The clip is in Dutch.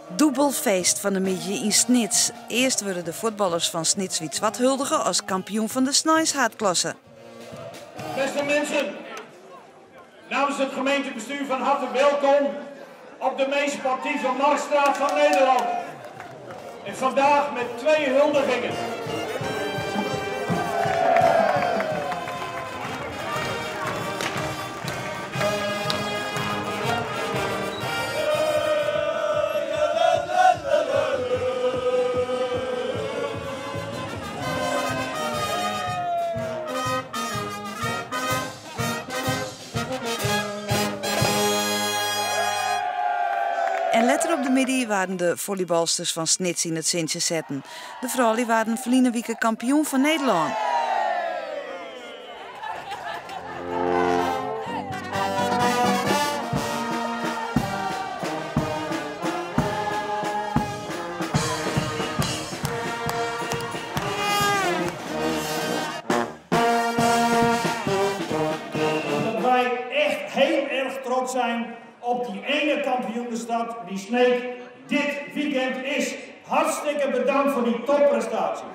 Doebelfeest van de midje in Snits. Eerst worden de voetballers van Snits wat huldigen als kampioen van de Snijshaatklasse. Beste mensen, namens het gemeentebestuur van harte welkom op de meest sportieve Marktstraat van Nederland. En vandaag met 2 huldigingen. En later op de middag waren de volleybalsters van Snits in het Sintje zetten. De vrouwen waren verleden week kampioen van Nederland. Dat wij echt heel erg trots zijn op die ene kampioenenstad die Sneek dit weekend is. Hartstikke bedankt voor die topprestatie.